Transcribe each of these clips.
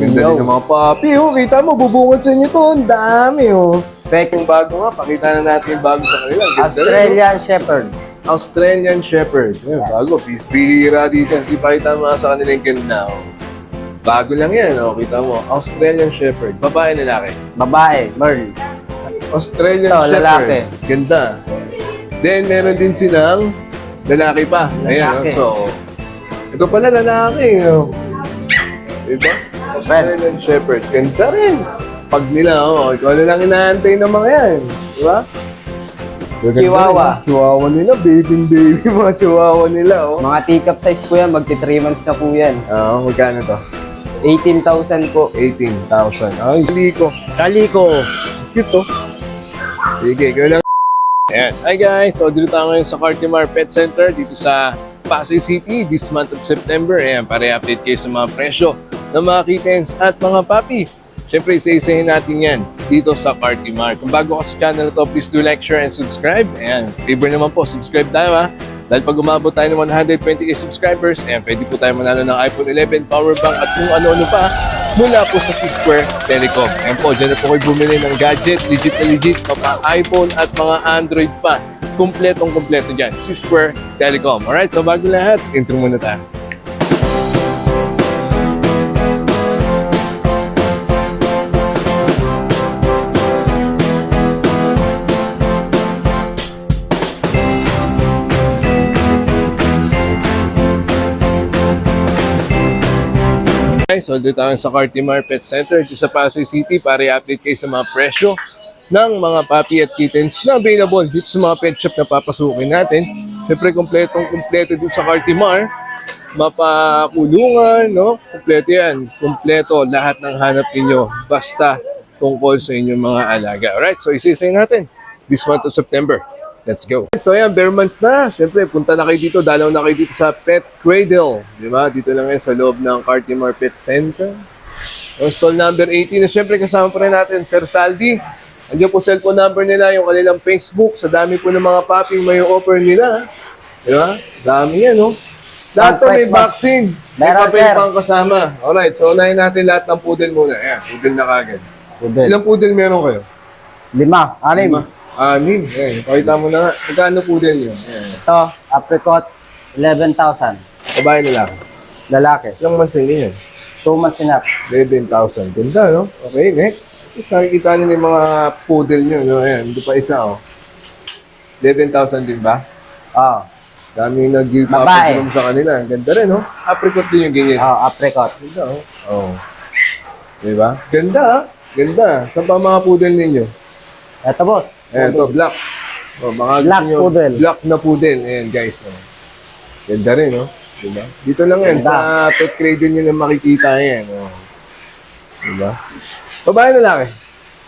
Ganda din ng mga papi, oh. Kita mo, bubungod sa inyo to. Ang dami, oh. Yung bago nga, pakita na natin yung bago sa kanila. Ganda Australian Shepherd. Australian Shepherd. Yan, bago. Bihira dito. Ipakita mo nga sa kanila yung ganda, oh. Bago lang yan, oh. Kita mo. Australian Shepherd. Babae, lalaki. Babae, Merl. Australian Ito, Shepherd. lalaki. Ganda. Then, meron din silang lalaki pa. Ayan, Lalaki. oh. So, ito pala lalaki, oh. Diba? Australian Shepherd. Ganda rin. Pag nila, oh. Ikaw na lang inaantay ng mga yan. Diba? Ganda Chihuahua. rin, oh. Chihuahua nila. Baby, mga chihuahua nila, oh. Mga teacup size po yan, magti 3 months na po yan. Oo, magkano to? 18,000 po. 18,000. Ay, Kaliko. Kaliko. Cute, oh. Sige, ikaw lang. Ayan. Hi guys, so dito tayo ngayon sa Cartimar Pet Center dito sa Pasay City this month of September. Ayan, para i-update kayo sa mga presyo ng mga kittens at mga puppy. Siyempre, isa-isahin natin yan dito sa Cartimar. Kung bago ka sa channel na to, please do like, share, and subscribe. Ayan, favor naman po, subscribe tayo ha. Dahil pag umabot tayo ng 120k subscribers, ayan, pwede po tayo manalo ng iPhone 11, power bank at kung ano-ano pa mula po sa C-Square Telecom. Ayan po, dyan na po kayo bumili ng gadget, legit na legit, mga iPhone at mga Android pa. Kompletong-kompleto dyan, C-Square Telecom. Alright, so bago lahat, intro muna tayo. So dito tayo sa Cartimar Pet Center dito sa Pasay City para i-update kayo sa mga presyo ng mga puppy at kittens na available dito sa mga pet shop na papasukin natin. Siyempre, kompleto dito sa Cartimar. Mapakulungan, no? Kompleto yan. Kompleto lahat ng hanap ninyo basta tungkol sa inyong mga alaga. Alright, so isa-isay natin this month of September. Let's go. So ayan, bare months na. Siyempre, punta na kayo dito, dalaw na kayo dito sa Pet Cradle. Di ba? Dito lang yan sa loob ng Cartimar Pet Center. Yung stall number 18. Na siyempre, kasama pa rin natin, Sir Saldi. Andiyan po cellphone number nila, yung kanilang Facebook. Sa dami po ng mga puppy may offer nila. Di ba? Dami yan, no? Lahat po may vaccine. May Meron, papel sir. pang kasama. Alright, so unahin natin lahat ng poodle muna. Ayan, poodle na kagad. Poodle. Ilang poodle meron kayo? 5, 6. Anim. Eh, pakita mo na nga. Magkano poodle yun? Ayan. Ito, apricot, 11,000. Babae lalaki. Lalaki. Ilang months na yan? 2 months and up. 11,000. Ganda, no? Okay, next. Isa, nakikita nyo yung mga poodle nyo, no? Ayan, hindi pa isa, oh. 11,000 din ba? Oh, Daming Babae. nag-give sa kanila. Ang ganda rin, no? Apricot din yung ganyan. apricot. Ganda, oh. Oh. Diba? Ganda, ah. Ganda. Saan pa mga poodle ninyo? Ito, boss. Ayan, ito, black. Oh, mga gusto Black nyo, poodle. Black na poodle. Ayan, guys. Oh. Ganda rin, no? Diba? Dito lang yan. Ganda. Sa Pet Cradle nyo na makikita yan. Oh. Diba? Babae na lalaki.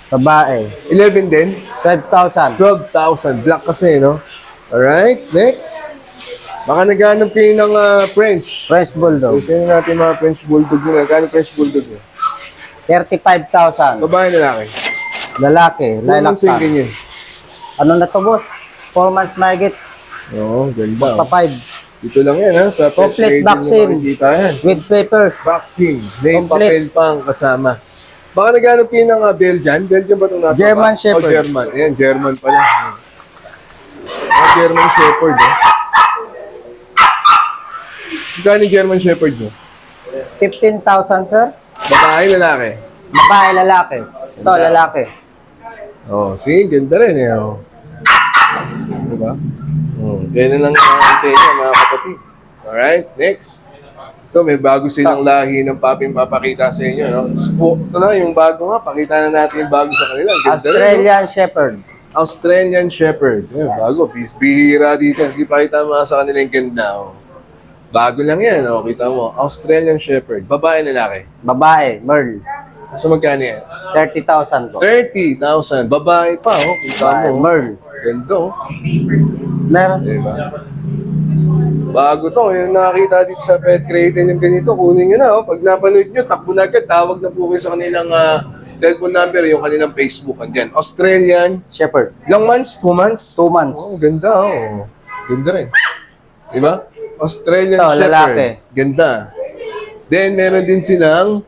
Babae, 11 din. 12,000. 12,000. Black kasi, no? Alright, next. Baka naghanap kayo ng French. French Bulldog, So, sino natin mga French Bulldog nyo? Naghanap French Bulldog nyo? 35,000. Babae na lalaki. Lalaki, lilac Lilac pa. ganyan. Ano na to, boss? 4 months mahigit, Oo, ganda. pa 5. Dito lang yan, ha? Sa Pet Complete Cradle nyo vaccine. makikita yan. With papers. Vaccine. May Complete. papel pang kasama. Baka naghanap kayo ng Belgian. Belgian ba itong nasa? German ba? Shepherd. Oh, German. Ayan, German pala. German Shepherd, eh. Magkano yung German Shepherd nyo? 15,000, sir. Babae, lalaki. Babae, lalaki. Ito, lalaki. Oh, see? Ganda rin, eh. Oh. Diba? Ganyan lang ang niya, mga kapatid. Alright, next. Ito, may bago silang lahi ng paping papakita sa inyo, no? Ito na, yung bago nga. Pakita na natin yung bago sa kanila. Ganda rin, no? Australian Shepherd. Australian Shepherd. Ayan, bago. Bihira dito. Sige, pakita mo sa kanila yung ganda. Oh. Bago lang yan. Oh. Kita mo. Australian Shepherd. Babae, lalaki. Babae, Merl. So, magkano yan? 30,000 po. 30,000. Babae pa. Oh. Kita Babae, mo. Merl. Ganda. Oh. Meron. Diba? Bago to. Yung nakakita dito sa Pet Cradle yung ganito, kunin nyo na. Oh. Pag napanood nyo, takbo na agad. Tawag na po kayo sa kanilang cellphone number, yung kanilang Facebook. Andyan. Australian. Shepherd. Ilang months? 2 months? 2 months. Oh, ganda. Oh. Ganda rin. Diba? Australian Ito, Shepherd. lalaki. Ganda. Then, meron din silang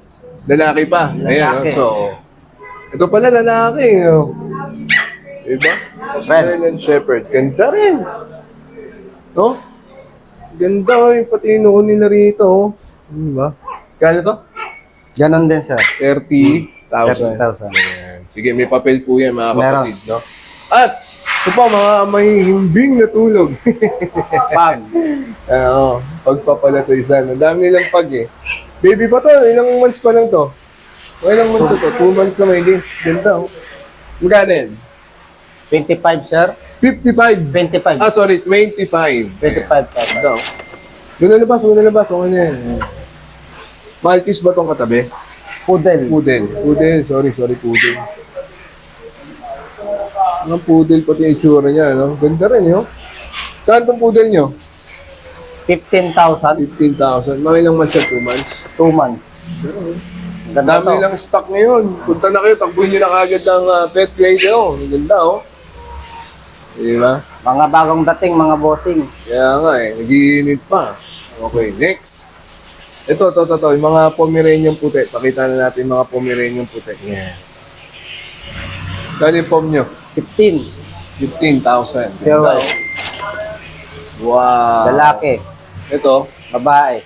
Lalaki pa. Ayan, Lalaki. so, ito pala lalaki. Oh. Diba? Australian Shepherd. Ganda rin. No? Ganda yung pati yung noo nila rito. Oh. Diba? Kano to? Ganon din, sir. 30,000. 30,000. Ayan. Sige, may papel po yan mga Meron. kapatid. No? At, ito pa mga may himbing na tulog. Pag. Oo, pagpapalatuisan. Ang dami nilang pag eh. Baby pa to, ilang months pa lang to? O ilang months na to? 2 months na may gains. Ganda oh. Magkano yan? 25, sir. 55. 25. Ah, sorry, 25. 25,000. Ganda oh. Doon na labas, okay na yan. Maltese ba tong katabi? Poodle. Poodle, sorry, poodle. Ang poodle pati yung itsura niya, no? Ganda rin, yun. Saan tong poodle nyo? 15,000. 15,000. Mga ilang months siya? 2 months? 2 months. Ganda Dami to. lang stock ngayon. Punta na kayo, takbuhin nyo na kagad ng pet grade, oh. Ang ganda, oh. Diba? Mga bagong dating, mga bossing. Kaya nga eh, nag-iinit pa. Okay, next. Ito. Yung mga Pomeranian puti. Pakita na natin yung mga Pomeranian puti. Yeah. Kano yung pom nyo? 15. 15,000. Pure Ganda, white. oh. Wow. Lalaki. Ito, Babae.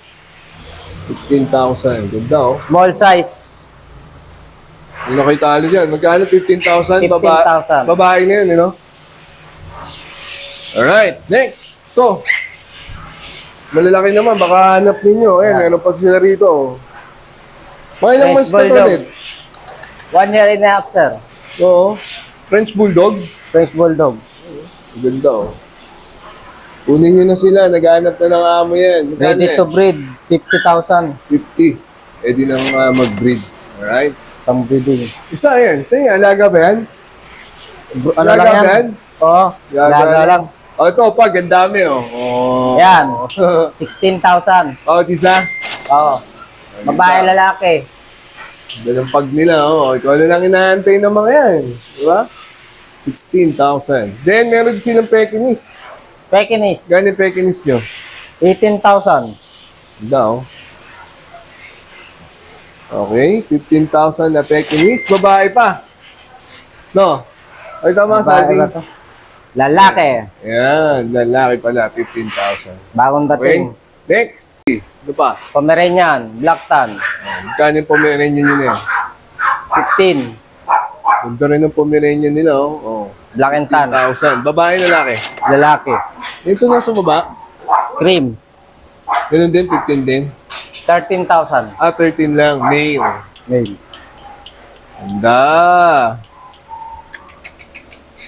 15,000. Ganda, oh. Small size. Ano kayo talo dyan? Magkano? 15,000? 15,000. Babae na yun, you know? Alright, next. So, malalaki naman. Baka hanap ninyo. Ayan, meron pa sila rito. Mga ilang months na to Bulldog. ulit? 1 year and a half, sir. Oo. French Bulldog. French Bulldog. Ganda, oh. Kunin nyo na sila. Naghahanap na ng amo yan. Magkano Ready yan? to breed. 50,000. 50. Pwede nang mag-breed. Alright? Pang breeding. Isa yan. Sige, alaga ba yan? Ano Alaga lang ba yan? Oo. Laga lang. Oh, ito pa. Gandami, oh. Oh. Yan. 16,000. Oh, tisa. Oo. Babae, lalaki. Dalang pag nila, oh. Ikaw na lang inaantay ng mga yan. Di ba? 16,000. Then, meron din silang Pekingese. Pekinese. Gano'n Pekingese nyo? 18,000. Ganda, oh. Okay, 15,000 na Pekingese. Babae pa. No? Ay, tama, Babae sabi. ba to? Lalaki. Yan, lalaki pala, 15,000. Bagong Okay, dating. next. Ano pa? Pomeranian. Black Tan. Magkano yung Pomeranian nyo na yan? 15. Ganda rin ng Pomeranian nila, oh. Oh. Black and Tan. 15,000. Babae, lalaki. Lalaki. Ito na sa baba. Cream. Ganun din, 15 din. 13,000. Ah, 13 lang. Male. Male. Ganda.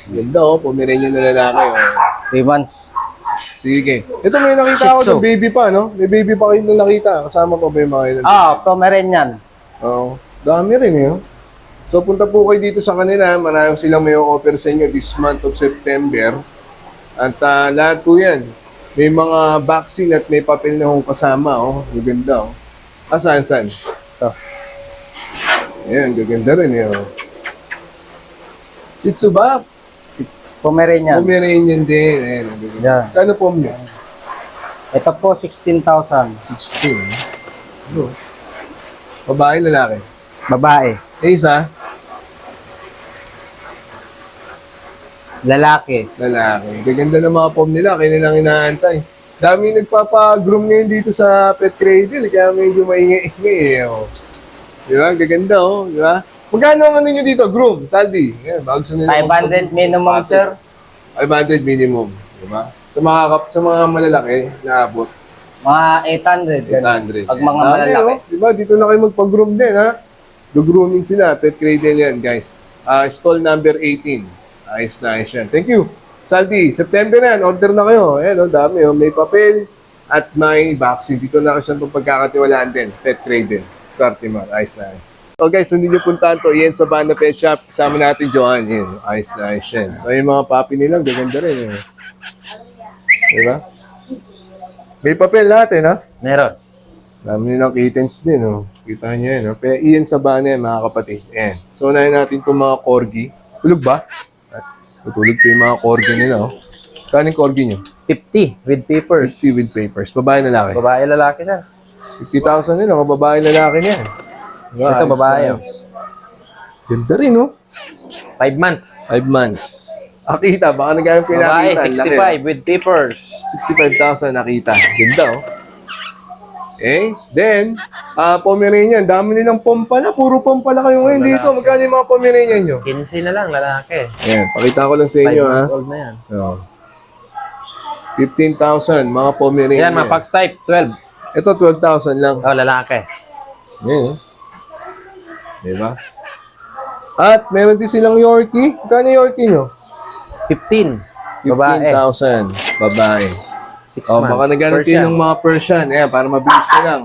Ganda, oh. Pomeranian na lalaki, oh. 3 months. Sige. Ito may nakita Shih ako Tzu. ng baby pa, no? May baby pa kayo na nakita. Kasama pa ba yung mga yun? Pomeranian. Oo. Dami rin, eh. Oh. So, punta po kayo dito sa kanila. Maraming silang may offer sa inyo this month of September. At lahat po yan. May mga vaccine at may papel na hong kasama, oh. Gaganda, oh. Ah, saan? Ito. Ayan, gaganda rin, eh, oh. Shih Tzu ba? Pomeranian. Pomeranian din. Ayan, ang gaganda. Yeah. Kano po mo? Ito po, 16,000. 16. Ano? Babae, lalaki. Babae. Eh, isa? Lalaki. Lalaki. Gaganda ng mga pom nila, kaya nilang inaantay. Dami nagpapa-groom ngayon dito sa pet cradle, kaya medyo maingay-ingay eh. Oh. Di ba? Gaganda, oh. Di ba? Magkano ang ano nyo dito? Groom, Saldi. Yan, bago sa nila. 500 minimum, sir. 500 minimum. Di ba? Sa mga malalaki, naabot. Mga 800. 800. Pag mga Dami, malalaki. oh. Di ba? Dito na kayo magpa-groom din, ha? Do-grooming sila. Pet cradle yan, guys. Stall number 18. Ayos na, ayos yan. Thank you. Saldi, September na yan. Order na kayo. Ayan, oh, dami. Oh. May papel at may vaccine. Dito na kayo sa pagkakatiwalaan din. Pet cradle. Cartimar. Ayos na, ayos. So guys, kung hindi nyo puntahan to, yan sa Banda Pet Shop. Kasama natin, Johan. Yan. Ayos na, ayos yan. So yung mga puppy nilang, gaganda rin. Eh. Diba? May papel natin, ha? Meron. Dami nilang kittens din, oh. Kita nyo yan, oh. Pero iyan sa bana yan, mga kapatid. Ayan. So, unahin natin itong mga corgi. Tulog ba? Tutulog pa yung mga corgi nila, oh. Kaning corgi nyo? 50 with papers. 50 with papers. Babae, lalaki. Babae, lalaki na. 50,000 nila, mga babae, lalaki niyan. Ito, babae. Ganda rin, no? 5 months. 5 months. Nakita, baka naghanap kayo Babae, nakita. 65 with papers. 65,000 nakita. Ganda, oh. Okay. Then, Pomeranian. Dami nilang pompala. Puro pompala kayo ngayon dito. Magkano yung mga Pomeranian nyo? 15 na lang, lalaki. Ayan, pakita ko lang sa 5 inyo, ha. months old na yan. Oh. 15,000, mga Pomeranian. Yan, mga Fox type, 12. Ito, 12,000 lang. Oh, lalaki. Ayan, oh. Diba? At meron din silang Yorkie. Magkano yung Yorkie nyo? 15. Babae. 15,000. Babae. 6 Oh, months. baka naghanap kayo Persian. ng mga Persian. Ayan, para mabilis na lang.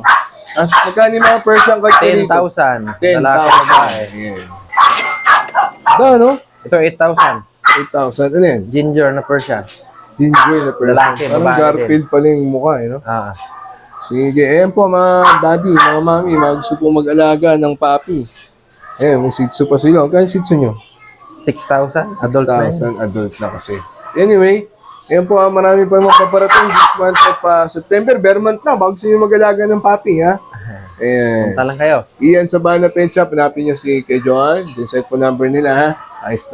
As, magkano yung mga Persian card ko dito? 10,000. 10,000. Lalaki, babae. Ayan. Ba, no? Ito, 8,000. 8,000. Ano yan? Ginger na Persian. Ginger na Persian. Lalaki, Parang babae Garfield pala yung mukha, eh, no? Ah. Sige, ayan po mga daddy, mga mami, mga gusto po mag-alaga ng papi. Ayan, may Shih Tzu pa sila. Kaya Shih Tzu nyo? 6,000. Adult na yun. 6,000 adult na kasi. Anyway, ayan po, marami pa mga paparating this month of September. Bare month na, bago sa inyo mag-alaga ng papi, ha? Ayan. Punta lang kayo. Iyan sa Bana Pet Shop, hanapin nyo si Kay Johan. Yung set po number nila, ha? Nice.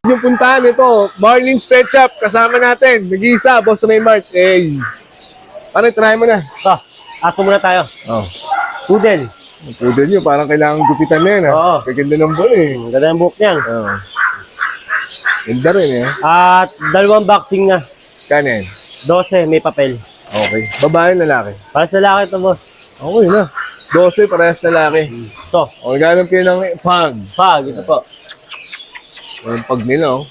Yung puntahan ito, Marlene's Pet Shop, kasama natin. Nag-iisa, Boss Raymart. Eh, paano, try mo na. Ito, aso muna tayo. Oh. Poodle. Ang pudel nyo, parang kailangan gupitan na yun, ha? Oo. Kaganda ng buwan, eh. Ang ganda ng buhok niyan. Oo. Ganda rin, eh. At 2 boxing na. Kanin. 12, may papel. Okay. Babae, lalaki. Para sa lalaki ito, boss. Okay na. 12, parehas lalaki. Ito. O, ganap kayo ng pag. Pag, ito po. Yung pag nila, oh.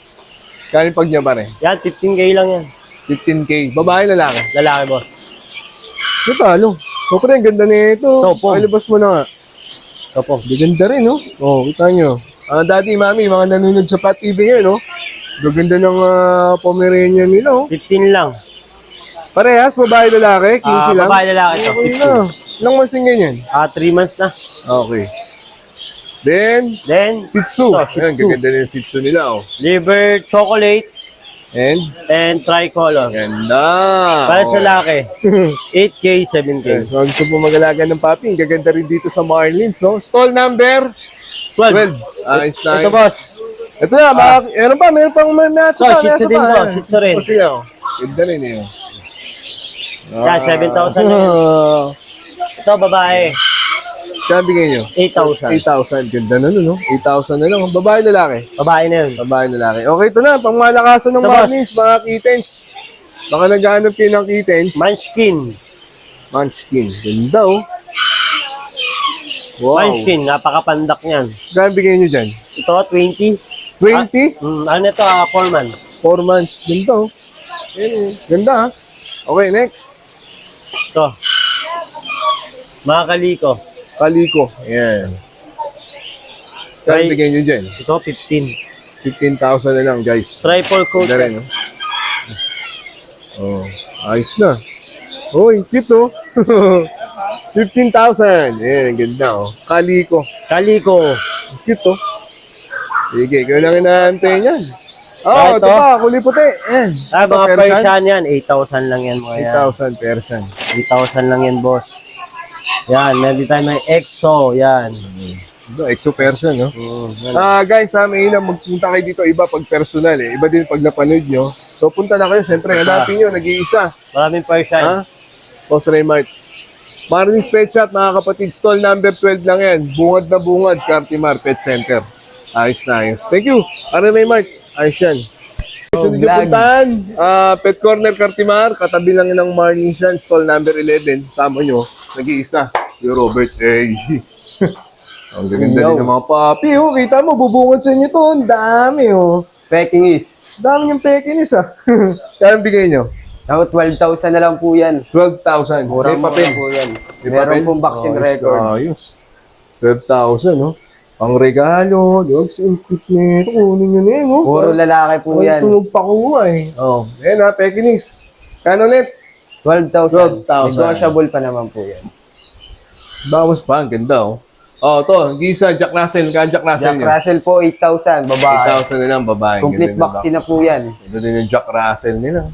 Kanin pag niya, pare. Yan, 15K lang yan. 15K. Babae, lalaki. Lalaki, boss. Ito, talo. So, pre, ang ganda nito. Ito, po. Palabas mo na nga. Ito po. Ganda rin, no? Oh, kita nyo. Daddy, mami, mga nanonood sa Pat TV ngayon, no? Gaganda ng Pomeranian nila, oh. 15 lang. Parehas, babae, lalaki. 15 lang. Babae, lalaki ito. Okay na. Ilang months yung ganyan? 3 months na. Okay. Then, Then, Shih Tzu. ito, Shih Ayan, Tzu. gaganda rin yung Shih Tzu nila, oh. Liver chocolate And, and tricolor. ganda. Para sa Oh. lalaki, 8K, 7K. Yes, kung gusto po mag-alaga ng papi, gaganda rin dito sa Marlins, no? Stall number 12. It's nice. Ito, boss. Ito na, meron pang match So, pa. Shih Tzu din to, Shih Tzu rin. Kasi, oh. Ganda rin, eh. Yan, 7,000 na yan. Ito, babae, Kaya bigay nyo? 8,000. 8,000. Ganda na nun, no? 8,000 na lang. Babae, lalaki. Babae na yun. Babae, lalaki. Okay, ito na. Pangmalakasan ng Ito, boss. Marlins, mga kittens. Baka naghahanap kayo ng kittens. Munchkin. Munchkin. Ganda, oh. Wow. Munchkin, napakapandak niyan. Kaya bigay nyo dyan? Ito, 20. 20? Ano ito, 4 months. 4 months. Ganda, oh. Yan, ganda, ha? Okay, next. Ito. Mga kaliko. Kaliko. Ayan. Kaya Ay. bigay nyo dyan? Ito, 15. 15,000 na lang, guys. Triple coat. Ganda rin, oh. Oh, ayos na. Oh, cute, oh. 15,000. Ayan, ganda, oh. Kaliko. Kaliko. Cute, oh. Sige, ikaw lang inaantay niyan. Oh, ito Ito. pa, kulay puti. Ayan. Ito, Mga Persian yan, 8,000 lang yan mga yan. 8,000 Persian. 8,000 lang yan, boss. Yan, nandito tayo may EXO, yan. Ito, exo Persian, no? Yan. Guys, may ilang magpunta kayo dito, iba pag personal, eh. Iba din pag napanood nyo. So, punta na kayo, siyempre, hanapin nyo, nag-iisa. Maraming Persian. Ha? Boss Raymart. Marlins Pet Shop, mga kapatid, stall number 12 lang yan. Bungad na bungad, Cartimar Pet Center. Ayos na ayos. Thank you, Pare Raymart. Ayos yan. Sunod yung puntahan, Pet Corner Cartimar, katabi lang ng Marlins yan, stall number 11. Tama nyo, nag-iisa. Yung Robert, eh. Ang gaganda din ng mga papi, oh. Kita mo, bubungad sa inyo to. Ang dami, oh. Pekingese. Dami yung pekinis, ah. Kaya ang bigay nyo? Ako, 12,000 na lang po yan. 12,000. Murang May papel. po yan. May Meron papel? pong vaccine Ayos, record. Ayos. 12,000, no? Ang regalo. Dogs, yung cute nito. Kunin nyo na yun, oh. Puro lalaki po yan. Sunog pa kuha, eh. Oh. Ayan, ha, pekinis. Kano net? 12,000. 12,000. Negotiable pa naman po yan. Bawas pa. Ang ganda, oh. Oh, to. Gisa, Jack Russell. Kaya Jack Russell Jack niya. Russell po, 8,000. Babae. 8,000 na lang, babae. Complete Ganda vaccine na po yan. Ito din yung Jack Russell nila.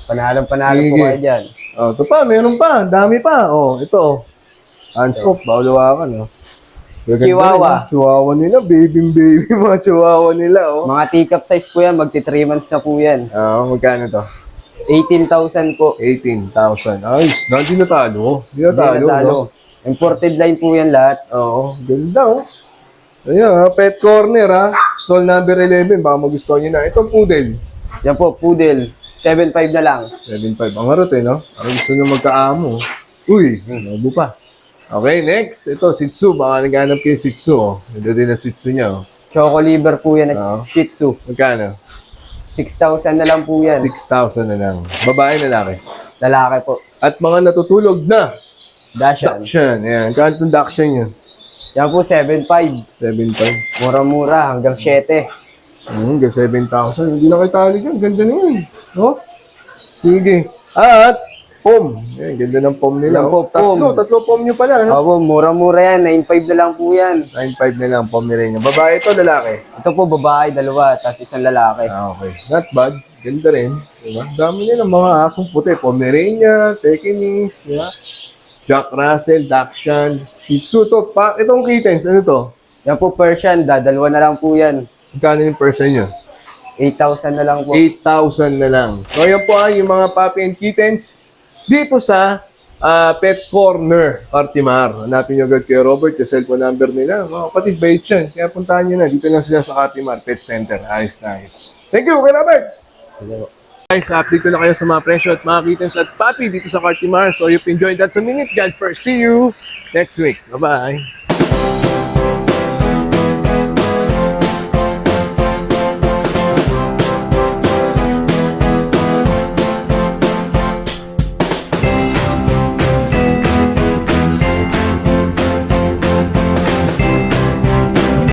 Panalo po Sige. kayo dyan. Oh, ito pa, meron pa. Dami pa. Oh, ito, oh. Hands off, bawal hawakan, no? Gaganda Chihuahua. rin, Chihuahua nila, baby, mga chihuahua nila, oh. Mga teacup size po yan, magti 3 months na po yan. Magkano to? 18,000 po. 18,000. Ayos, hindi natalo. Hindi Hindi natalo, natalo. no? Imported line po yan lahat. Oo, ganda, oh. Ayan, pet corner, ha. Stall number 11, baka magustuhan nyo na. Itong poodle. Yan po, poodle. 7,500 na lang. 7.5. Ang harot, no? Parang gusto nyo magkaamo. Uy, nabu pa. Okay, next. Ito, Shih Tzu. Baka naghanap kayo Shih Tzu, oh. Ito din ang Shih Tzu niya, oh. Choco liver po yan. Oo. Shih Tzu. Magkano? 6,000 na lang po yan. 6,000 na lang. Babae, lalaki. Lalaki po. At mga natutulog na. Dashan. Dakshan. Ayan. Kantong Dakshan yun. Yan po, 7,500. 7.5. Mura-mura, hanggang 7. Hanggang 7,000. Hindi na kayo tali dyan. Ganda na yun. No? Sige. At, pom. Ayan, ganda ng pom nila. Yan po, pom. Tatlo pom nyo pala. No? Opo, mura-mura yan. 9,500 na lang po yan. 9.5 na lang pom nila. Babae ito, lalaki. Ito po, babae, dalawa, tapos isang lalaki. Okay. Not bad. Ganda rin. Diba? Dami nila mga asong puti. Pomerania, Pekingese, diba? Jack Russell, Dachshund, Shih Tzu. Itong kittens, ano to? Yan po, Persian, dalawa na lang po yan. Magkano yung person nyo? 8,000 na lang po. 8,000 na lang. So, yan po yung mga puppy and kittens dito sa Pet Corner, Cartimar. Hanapin nyo agad kay Robert, yung cellphone number nila. Mga kapatid, bait siya. Kaya puntahan nyo na. Dito lang sila sa Cartimar Pet Center. Ayos na ayos. Thank you, kay Robert! Guys, update ko na kayo sa mga presyo at mga kittens at puppy dito sa Cartimar. So, if you enjoyed that sa minute, God first. See you next week. Bye-bye!